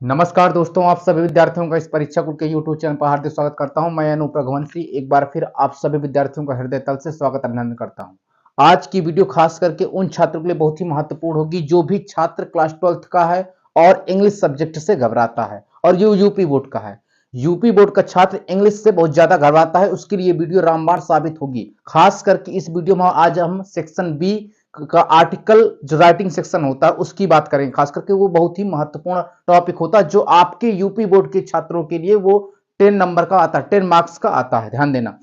नमस्कार दोस्तों, आप सभी विद्यार्थियों का इस परीक्षा कुल के यूट्यूब चैनल पर हार्दिक स्वागत करता हूं। मैं अनूप रघुवंशी एक बार फिर आप सभी विद्यार्थियों का हृदय तल से स्वागत अभिनंदन करता हूं। आज की वीडियो खास करके उन छात्रों के लिए बहुत ही महत्वपूर्ण होगी जो भी छात्र क्लास 12th का है और इंग्लिश सब्जेक्ट से घबराता है और ये यूपी बोर्ड का है। यूपी बोर्ड का छात्र इंग्लिश से बहुत ज्यादा घबराता है, उसके लिए वीडियो रामबाण साबित होगी। खास करके इस वीडियो में आज हम सेक्शन बी का आर्टिकल जो राइटिंग सेक्शन होता है उसकी बात करेंगे। खास करके वो बहुत ही महत्वपूर्ण टॉपिक होता है जो आपके यूपी बोर्ड के छात्रों के लिए वो 10 नंबर का आता है, 10 मार्क्स का आता है, ध्यान देना।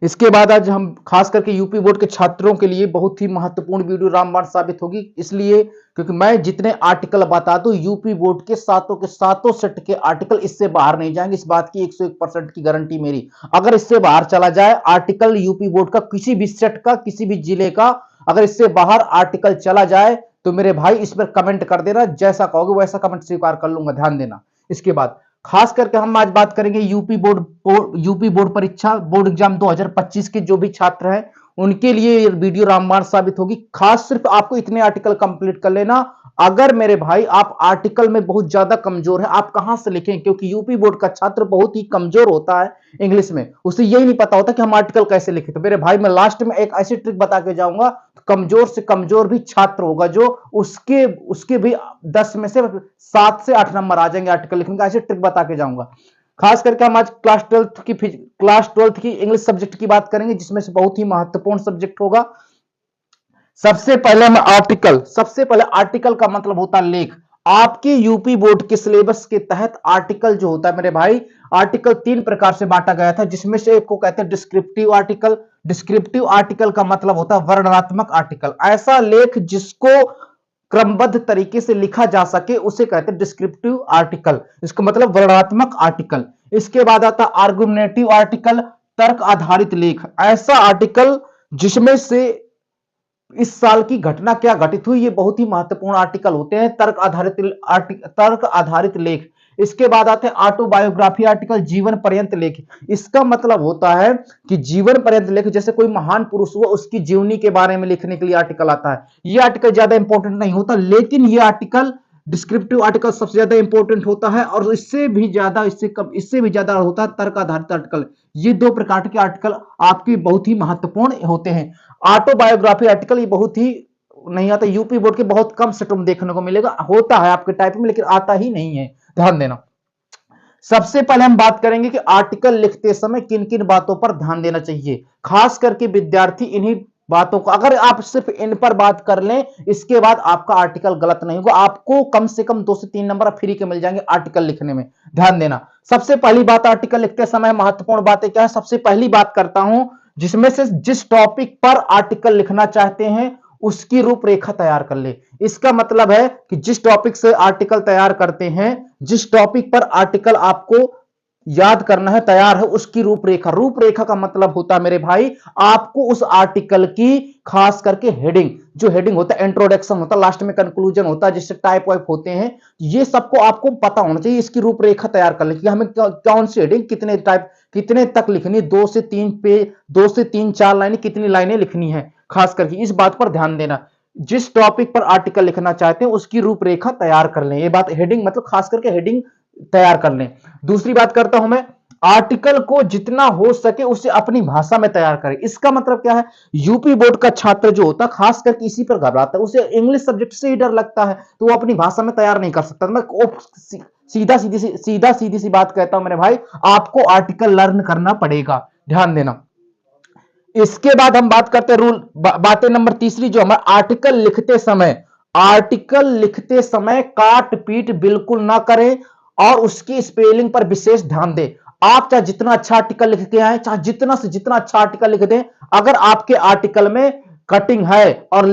इसके बाद आज हम खास करके यूपी बोर्ड के छात्रों के लिए बहुत ही महत्वपूर्ण वीडियो रामबाण साबित होगी, इसलिए क्योंकि मैं जितने आर्टिकल बता दूं यूपी बोर्ड के सातों सेट के आर्टिकल इससे बाहर नहीं जाएंगे। इस बात की 101% की गारंटी मेरी। अगर इससे बाहर चला जाए आर्टिकल यूपी बोर्ड का किसी भी सेट का, किसी भी जिले का, अगर इससे बाहर आर्टिकल चला जाए तो मेरे भाई इस पर कमेंट कर देना, जैसा कहोगे वैसा कमेंट स्वीकार कर लूंगा, ध्यान देना। इसके बाद खास करके हम आज बात करेंगे यूपी बोर्ड परीक्षा बोर्ड एग्जाम 2025 के जो भी छात्र हैं उनके लिए ये वीडियो रामबाण साबित होगी। खास सिर्फ आपको इतने आर्टिकल कंप्लीट कर लेना। अगर मेरे भाई आप आर्टिकल में बहुत ज्यादा कमजोर है, आप कहां से लिखें, क्योंकि यूपी बोर्ड का छात्र बहुत ही कमजोर होता है इंग्लिश में, उसे यही नहीं पता होता कि हम आर्टिकल कैसे लिखें। तो मेरे भाई मैं लास्ट में एक ऐसी ट्रिक बता के जाऊंगा, कमजोर से कमजोर भी छात्र होगा जो उसके उसके भी 10 में से 7 से 8 नंबर आ जाएंगे आर्टिकल लिखने का, ऐसी ट्रिक बता के जाऊंगा। खास करके हम आज क्लास 12th की इंग्लिश सब्जेक्ट की बात करेंगे जिसमें से बहुत ही महत्वपूर्ण सब्जेक्ट होगा। सबसे पहले आर्टिकल का मतलब होता है लेख। आपके यूपी बोर्ड के सिलेबस के तहत आर्टिकल जो होता है मेरे भाई, आर्टिकल 3 प्रकार से बांटा गया था, जिसमें से एक को कहते हैं डिस्क्रिप्टिव आर्टिकल। डिस्क्रिप्टिव आर्टिकल का मतलब होता है वर्णनात्मक आर्टिकल। ऐसा लेख जिसको क्रमबद्ध तरीके से लिखा जा सके उसे कहते हैं डिस्क्रिप्टिव आर्टिकल, इसका मतलब वर्णनात्मक आर्टिकल। इसके बाद आता है आर्गुमेंटिव आर्टिकल, तर्क आधारित लेख। ऐसा आर्टिकल जिसमें से इस साल की घटना क्या घटित हुई, ये बहुत ही महत्वपूर्ण आर्टिकल होते हैं, तर्क आधारित लेख। इसके बाद आते हैं ऑटोबायोग्राफी आर्टिकल, जीवन पर्यंत लेख। इसका मतलब होता है कि जीवन पर्यंत लेख, जैसे कोई महान पुरुष हुआ उसकी जीवनी के बारे में लिखने के लिए आर्टिकल आता है। यह आर्टिकल ज्यादा इंपॉर्टेंट नहीं होता, लेकिन यह आर्टिकल डिस्क्रिप्टिव आर्टिकल सबसे ज्यादा इंपॉर्टेंट होता है, और इससे भी ज्यादा होता है तर्क आधारित आर्टिकल। ये दो प्रकार के आर्टिकल आपके बहुत ही महत्वपूर्ण होते हैं। ऑटोबायोग्राफी आर्टिकल ये बहुत ही नहीं आता, यूपी बोर्ड के बहुत कम सेटों में देखने को मिलेगा, होता है आपके टाइप में लेकिन आता ही नहीं है, ध्यान देना। सबसे पहले हम बात करेंगे कि आर्टिकल लिखते समय किन किन बातों पर ध्यान देना चाहिए। खास करके विद्यार्थी इन्हीं बातों को, अगर आप सिर्फ इन पर बात कर लें इसके बाद आपका आर्टिकल गलत नहीं होगा, आपको कम से कम 2 से 3 नंबर फ्री के मिल जाएंगे आर्टिकल लिखने में, ध्यान देना। सबसे पहली बात आर्टिकल लिखते समय महत्वपूर्ण बातें क्या है, सबसे पहली बात करता हूं जिसमें से जिस टॉपिक पर आर्टिकल लिखना चाहते हैं उसकी रूपरेखा तैयार कर ले। इसका मतलब है कि जिस टॉपिक से आर्टिकल तैयार करते हैं, जिस टॉपिक पर आर्टिकल आपको याद करना है, तैयार है, उसकी रूपरेखा। रूपरेखा का मतलब होता है मेरे भाई आपको उस आर्टिकल की खास करके हेडिंग, जो हेडिंग होता है, इंट्रोडक्शन होता है, लास्ट में कंक्लूजन होता है, जिससे टाइप वाइप होते हैं, ये सबको आपको पता होना चाहिए। इसकी रूपरेखा तैयार कर ले कि हमें कौन सी हेडिंग कितने टाइप कितने तक लिखनी, 2 से 3 पेज, 2 से 3-4 लाइनें, कितनी लाइनें लिखनी है। खास करके इस बात पर ध्यान देना, जिस टॉपिक पर आर्टिकल लिखना चाहते हैं उसकी रूपरेखा तैयार कर लें। ये बात हेडिंग मतलब खास करके हेडिंग तैयार कर लें। दूसरी बात करता हूं मैं, आर्टिकल को जितना हो सके उसे अपनी भाषा में तैयार करें। इसका मतलब क्या है, यूपी बोर्ड का छात्र जो होता है खास करके इसी पर घबराता है, उसे इंग्लिश सब्जेक्ट से ही डर लगता है तो वो अपनी भाषा में तैयार नहीं कर सकता। मैं सीधा सीधी सी बात कहता हूं मेरे भाई, आपको आर्टिकल लर्न करना पड़ेगा, ध्यान देना। इसके बाद हम बात करते हैं बातें नंबर तीसरी जो हमारे आर्टिकल लिखते समय काट पीट बिल्कुल ना करें और उसकी स्पेलिंग पर विशेष ध्यान दें। आप चाहे जितना अच्छा आर्टिकल लिख के आए, चाहे जितना से जितना अच्छा आर्टिकल लिख दें, अगर आपके आर्टिकल में कटिंग है और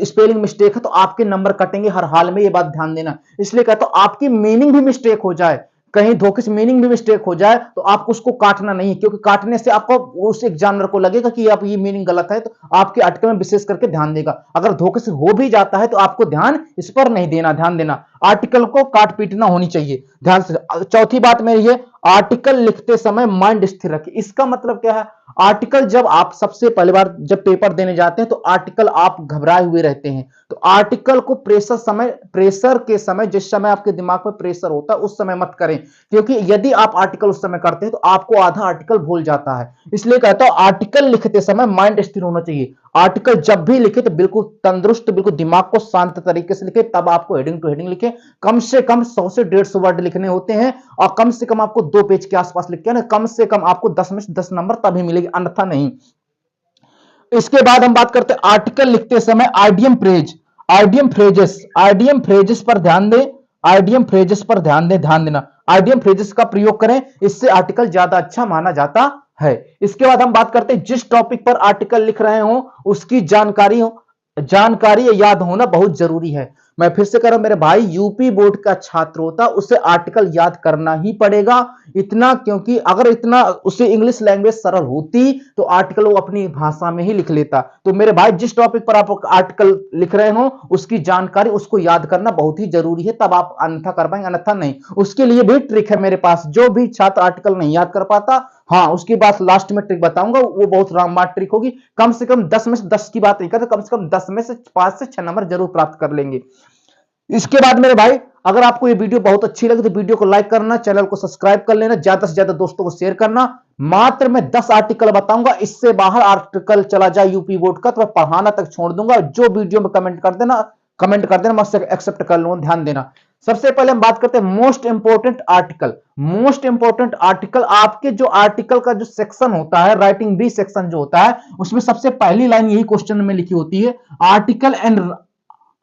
स्पेलिंग मिस्टेक है तो आपके नंबर कटेंगे हर हाल में, ये बात ध्यान देना। इसलिए कहता हूं आपकी मीनिंग भी मिस्टेक हो जाए, कहीं धोखे से मीनिंग भी मिस्टेक हो जाए तो आपको उसको काटना नहीं, क्योंकि काटने से आपको उस एग्जामिनर को लगेगा कि आप ये मीनिंग गलत है, तो आपके आर्टिकल में विशेष करके ध्यान देगा। अगर धोखे से हो भी जाता है तो आपको ध्यान इस पर नहीं देना, ध्यान देना। आर्टिकल को काट पीटना होनी चाहिए, ध्यान से। चौथी बात मेरी है, आर्टिकल लिखते समय माइंड स्थिर रखिए। इसका मतलब क्या है, आर्टिकल जब आप सबसे पहली बार जब पेपर देने जाते हैं तो आर्टिकल आप घबराए हुए रहते हैं, तो आर्टिकल को प्रेशर के समय, जिस समय आपके दिमाग में प्रेशर होता है उस समय मत करें, क्योंकि यदि आप आर्टिकल उस समय करते हैं तो आपको आधा आर्टिकल भूल जाता है। इसलिए कहता हूं आर्टिकल लिखते समय माइंड स्थिर होना चाहिए। आर्टिकल जब भी लिखे तो बिल्कुल तंदुरुस्त, बिल्कुल दिमाग को शांत तरीके से लिखे, तब आपको हेडिंग टू हेडिंग लिखे। कम से कम 100 से 150 वर्ड लिखने होते हैं और कम से कम आपको 2 पेज के आसपास लिख के ना, कम से कम आपको 10 में से 10 नंबर तभी मिलेगी, अन्यथा नहीं। इसके बाद हम बात करते हैं आर्टिकल लिखते समय आइडियम फ्रेजेस पर ध्यान दें। आइडियम फ्रेजेस पर ध्यान देना। आइडियम फ्रेजेस का प्रयोग करें, इससे आर्टिकल ज्यादा अच्छा माना जाता है। इसके बाद हम बात करते हैं जिस टॉपिक पर आर्टिकल लिख रहे हो उसकी जानकारी याद होना बहुत जरूरी है। मैं फिर से कह रहा हूं मेरे भाई, यूपी बोर्ड का छात्र होता उसे आर्टिकल याद करना ही पड़ेगा, इतना क्योंकि अगर इतना उसे इंग्लिश लैंग्वेज सरल होती तो आर्टिकल वो अपनी भाषा में ही लिख लेता। तो मेरे भाई जिस टॉपिक पर आप आर्टिकल लिख रहे हो उसकी जानकारी उसको याद करना बहुत ही जरूरी है, तब आप अन्यथा कर पाएंगे, अन्यथा नहीं। उसके लिए भी ट्रिक है मेरे पास। जो भी छात्र आर्टिकल नहीं याद कर पाता, हाँ उसकी बात लास्ट में ट्रिक बताऊंगा, वो बहुत रामबाण ट्रिक होगी। कम से कम 10 में से 10 की बात नहीं करते, कम से कम 10 में से 5 से 6 नंबर जरूर प्राप्त कर लेंगे। इसके बाद मेरे भाई, अगर आपको ये वीडियो बहुत अच्छी लगे तो वीडियो को लाइक करना, चैनल को सब्सक्राइब कर लेना, ज्यादा से ज्यादा दोस्तों को शेयर करना। मात्र मैं 10 आर्टिकल बताऊंगा, इससे बाहर आर्टिकल चला जाए यूपी बोर्ड का तो मैं पढ़ाना तक छोड़ दूंगा। जो वीडियो में कमेंट कर देना मैं उससे एक्सेप्ट कर लूंगा, ध्यान देना। सबसे पहले हम बात करते हैं most important article. Most important article, आपके जो आर्टिकल का जो सेक्शन होता है, राइटिंग बी सेक्शन जो होता है, उसमें सबसे पहली लाइन यही क्वेश्चन में लिखी होती है, article and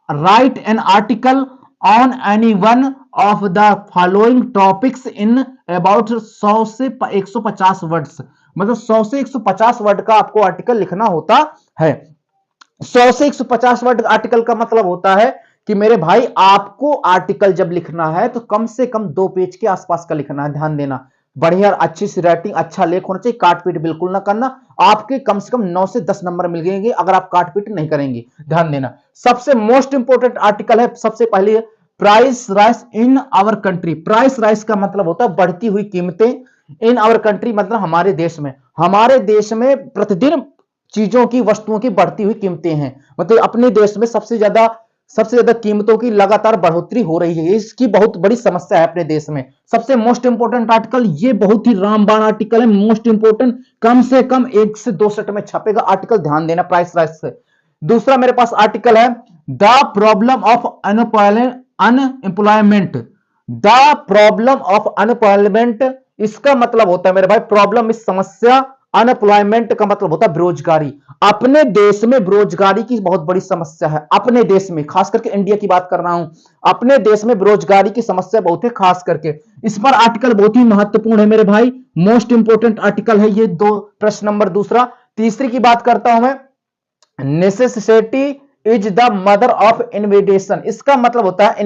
right an article on any one of the following topics in about 100 से 150 वर्ड्स। मतलब 100 से 150 वर्ड का आपको आर्टिकल लिखना होता है। 100 से 150 वर्ड आर्टिकल का मतलब होता है कि मेरे भाई आपको आर्टिकल जब लिखना है तो कम से कम 2 पेज के आसपास का लिखना है, ध्यान देना। बढ़िया अच्छी सी राइटिंग, अच्छा लेख होना चाहिए, काट पीट बिल्कुल ना करना। आपके कम से कम 9 से 10 नंबर मिल जाएंगे अगर आप काट पीट नहीं करेंगे, ध्यान देना। सबसे मोस्ट इंपोर्टेंट आर्टिकल है, सबसे पहले price rise in our country. Price rise का मतलब होता है बढ़ती हुई कीमतें, इन आवर कंट्री मतलब हमारे देश में। हमारे देश में प्रतिदिन चीजों की, वस्तुओं की बढ़ती हुई कीमतें हैं, मतलब अपने देश में सबसे ज्यादा कीमतों की लगातार बढ़ोतरी हो रही है, इसकी बहुत बड़ी समस्या है अपने देश में। सबसे मोस्ट इंपोर्टेंट आर्टिकल, ये बहुत ही रामबाण आर्टिकल है, मोस्ट इंपोर्टेंट, कम से कम 1 से 2 सेट में छपेगा आर्टिकल, ध्यान देना प्राइस राइस से। दूसरा मेरे पास आर्टिकल है the problem of unemployment. The problem of unemployment, इसका मतलब होता है मेरे भाई प्रॉब्लम इस समस्या, अनएम्प्लॉयमेंट का मतलब होता है बेरोजगारी। अपने देश में बेरोजगारी की बहुत बड़ी समस्या है, अपने देश में, खास करके इंडिया की बात कर रहा हूं। अपने देश में बेरोजगारी की समस्या बहुत है, खास करके इस पर आर्टिकल बहुत ही महत्वपूर्ण है मेरे भाई, मोस्ट इंपोर्टेंट आर्टिकल है ये। दो प्रश्न नंबर दूसरा। तीसरी की बात करता हूं मैं, necessity is the mother of invitation. इसका मतलब होता है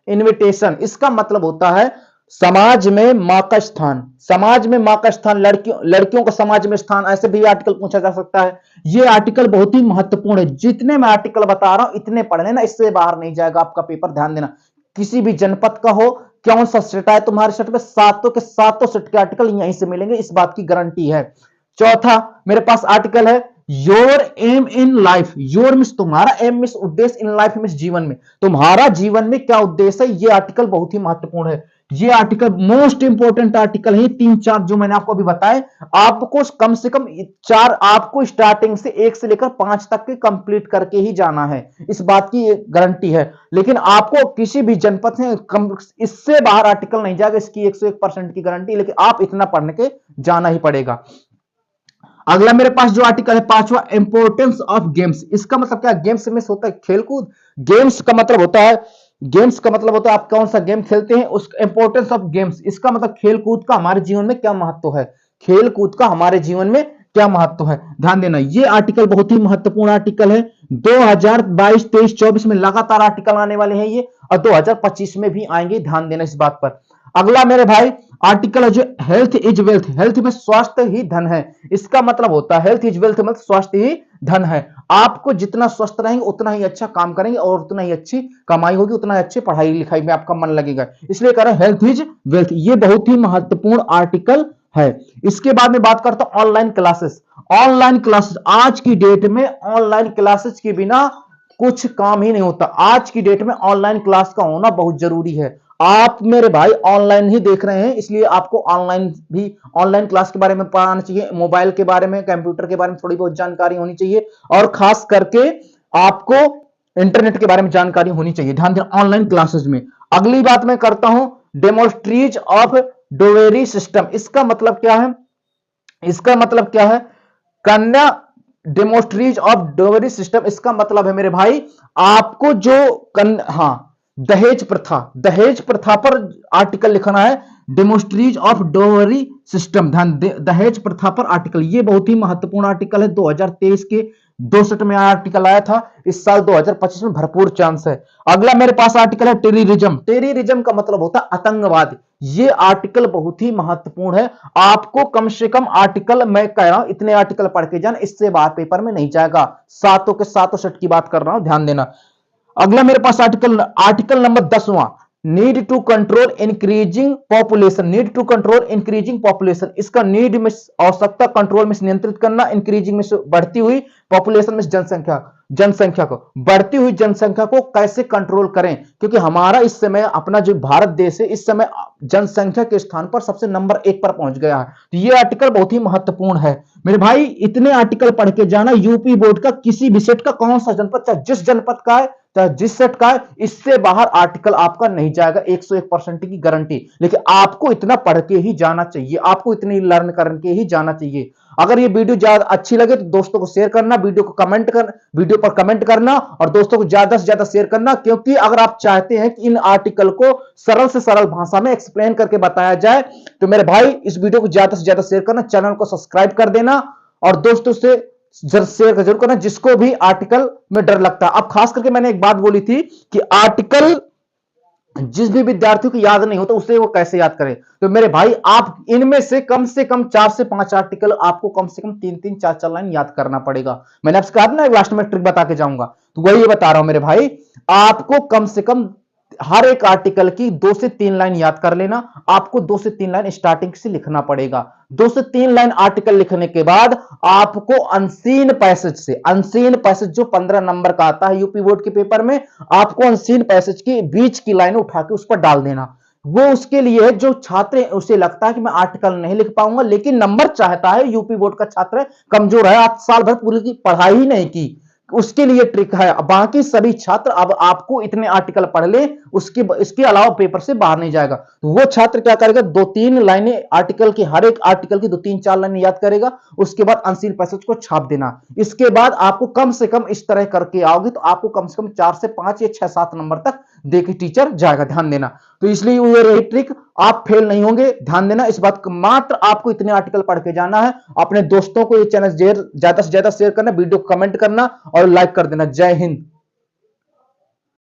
इन्विटेशन, इसका मतलब होता है समाज में मां का स्थान। समाज में मां का स्थान, लड़कियों का समाज में स्थान, ऐसे भी आर्टिकल पूछा जा सकता है। ये आर्टिकल बहुत ही महत्वपूर्ण है, जितने मैं आर्टिकल बता रहा हूं इतने पढ़ लेना, इससे बाहर नहीं जाएगा आपका पेपर, ध्यान देना। किसी भी जनपद का हो, कौन सा सेट है तुम्हारे सेट में, सातों के सातों सेट के आर्टिकल यहीं से मिलेंगे, इस बात की गारंटी है। चौथा मेरे पास आर्टिकल है your aim in life. Your means तुम्हारा, एम मींस उद्देश्य, इन लाइफ मींस जीवन में, तुम्हारा जीवन में क्या उद्देश्य है। ये आर्टिकल बहुत ही महत्वपूर्ण है। ये आर्टिकल मोस्ट इंपोर्टेंट आर्टिकल है। 3-4 जो मैंने आपको अभी बताए, आपको कम से कम 4 आपको स्टार्टिंग से 1 से लेकर 5 तक के कंप्लीट करके ही जाना है, इस बात की गारंटी है। लेकिन आपको किसी भी जनपद से इससे बाहर आर्टिकल नहीं जाएगा, इसकी 101% की गारंटी, लेकिन आप इतना पढ़ने के जाना ही पड़ेगा। अगला मेरे पास जो आर्टिकल है 5वां, इंपोर्टेंस ऑफ गेम्स। इसका मतलब क्या, गेम्स में होता है खेलकूद। गेम्स का मतलब होता है आप कौन सा गेम खेलते हैं, उस इंपोर्टेंस ऑफ गेम्स, इसका मतलब खेलकूद का हमारे जीवन में क्या महत्व है, खेलकूद का हमारे जीवन में क्या महत्व है, ध्यान देना। ये आर्टिकल बहुत ही महत्वपूर्ण आर्टिकल है। 2022, 23, 24 में लगातार आर्टिकल आने वाले हैं ये, और 2025 में भी आएंगे, ध्यान देना इस बात पर। अगला मेरे भाई आर्टिकल है जो हेल्थ इज वेल्थ। हेल्थ में स्वास्थ्य ही धन है, इसका मतलब होता है हेल्थ इज वेल्थ मतलब स्वास्थ्य ही धन है। आपको जितना स्वस्थ रहेंगे उतना ही अच्छा काम करेंगे और उतना ही अच्छी कमाई होगी, उतना ही अच्छी पढ़ाई लिखाई में आपका मन लगेगा। इसलिए कह रहा है हेल्थ इज वेल्थ। ये बहुत ही महत्वपूर्ण आर्टिकल है। इसके बाद में बात करता हूं ऑनलाइन क्लासेस। ऑनलाइन क्लासेस आज की डेट में ऑनलाइन क्लासेस के बिना कुछ काम ही नहीं होता। आज की डेट में ऑनलाइन क्लास का होना बहुत जरूरी है। आप मेरे भाई ऑनलाइन ही देख रहे हैं, इसलिए आपको ऑनलाइन भी ऑनलाइन क्लास के बारे में पढ़ाना चाहिए, मोबाइल के बारे में, कंप्यूटर के बारे में थोड़ी बहुत जानकारी होनी चाहिए, और खास करके आपको इंटरनेट के बारे में जानकारी होनी चाहिए। ध्यान दें ऑनलाइन क्लासेस में। अगली बात मैं करता हूं डेमोस्ट्रीज ऑफ डोवेरी सिस्टम। इसका मतलब क्या है? इसका मतलब क्या है? कन्या डेमोस्ट्रीज ऑफ डोवेरी सिस्टम, इसका मतलब है मेरे भाई आपको जो हाँ, दहेज प्रथा पर आर्टिकल लिखना है। डेमोस्ट्रीज ऑफ डोवरी सिस्टम, ध्यान दहेज प्रथा पर आर्टिकल, ये बहुत ही महत्वपूर्ण आर्टिकल है। 2023 के 62 में आर्टिकल आया था। इस साल 2025 में भरपूर चांस है। अगला मेरे पास आर्टिकल है टेररिज्म। टेररिज्म का मतलब होता है आतंकवाद। ये आर्टिकल बहुत ही महत्वपूर्ण है। आपको कम से कम आर्टिकल, मैं कह रहा हूं इतने आर्टिकल पढ़ के जाना, इससे बाहर पेपर में नहीं जाएगा। सातों के सातों सेट की बात कर रहा हूं, ध्यान देना। अगला मेरे पास आर्टिकल नंबर 10वां, need to control increasing population. Need to control increasing population, इसका नीड में आवश्यकता, कंट्रोल में नियंत्रित करना, इंक्रीजिंग में बढ़ती हुई, पॉपुलेशन में जनसंख्या को, बढ़ती हुई जनसंख्या को कैसे कंट्रोल करें, क्योंकि हमारा इस समय अपना जो भारत देश है इस समय जनसंख्या के स्थान पर सबसे नंबर 1 पर पहुंच गया है। तो ये आर्टिकल बहुत ही महत्वपूर्ण है मेरे भाई। इतने आर्टिकल पढ़ के जाना। यूपी बोर्ड का किसी भी सेट का कौन सा जनपद, चाहे जिस जनपद का है, चाहे जिस सेट का है, इससे बाहर आर्टिकल आपका नहीं जाएगा, 101% की गारंटी। लेकिन आपको इतना पढ़ के ही जाना चाहिए, आपको इतनी लर्न करके ही जाना चाहिए। अगर ये वीडियो ज्यादा अच्छी लगे तो दोस्तों को शेयर करना, वीडियो पर कमेंट करना, और दोस्तों को ज्यादा से ज्यादा शेयर करना। क्योंकि अगर आप चाहते हैं कि इन आर्टिकल को सरल से सरल भाषा में एक्सप्लेन करके बताया जाए, तो मेरे भाई इस वीडियो को ज्यादा से ज्यादा शेयर करना, चैनल को सब्सक्राइब कर देना, और दोस्तों से शेयर जरूर करना जिसको भी आर्टिकल में डर लगता है। अब खास करके मैंने एक बात बोली थी कि आर्टिकल जिस भी विद्यार्थी को याद नहीं होता उसे वो कैसे याद करे। तो मेरे भाई आप इनमें से कम 4 से 5 आर्टिकल आपको कम से कम 3 4 लाइन याद करना पड़ेगा। मैंने आपसे कहा ना लास्ट में ट्रिक बता के जाऊंगा, तो वही बता रहा हूं मेरे भाई। आपको कम से कम हर एक आर्टिकल की 2 से 3 लाइन याद कर लेना। आपको 2 से 3 लाइन स्टार्टिंग से लिखना पड़ेगा। 2 से 3 लाइन आर्टिकल लिखने के बाद आपको अनसीन पैसेज जो 15 नंबर का आता है यूपी बोर्ड के पेपर में, आपको अनसीन पैसेज की बीच की लाइन उठा के उस पर डाल देना। वो उसके लिए है जो छात्र उसे लगता है कि मैं आर्टिकल नहीं लिख पाऊंगा, लेकिन नंबर चाहता है, यूपी बोर्ड का छात्र है, कमजोर है, आज साल भर पूरी की पढ़ाई ही नहीं की, उसके लिए ट्रिक है। बाकी सभी छात्र अब आपको इतने आर्टिकल पढ़ ले, इसके अलावा पेपर से बाहर नहीं जाएगा। तो वो छात्र क्या करेगा, 2-3 लाइनें आर्टिकल की, हर एक आर्टिकल की 2-3-4 लाइनें याद करेगा। उसके बाद अनसीन पैसेज को छाप देना। इसके बाद आपको कम से कम इस तरह करके आओगे तो आपको कम से कम 4 से 5 या 6-7 नंबर तक देके टीचर जाएगा। ध्यान देना। तो इसलिए ये रही ट्रिक, आप फेल नहीं होंगे। ध्यान देना इस बात को, मात्र आपको इतने आर्टिकल पढ़ के जाना है। अपने दोस्तों को ये चैनल ज्यादा से ज्यादा शेयर करना, वीडियो को कमेंट करना और लाइक कर देना। जय हिंद।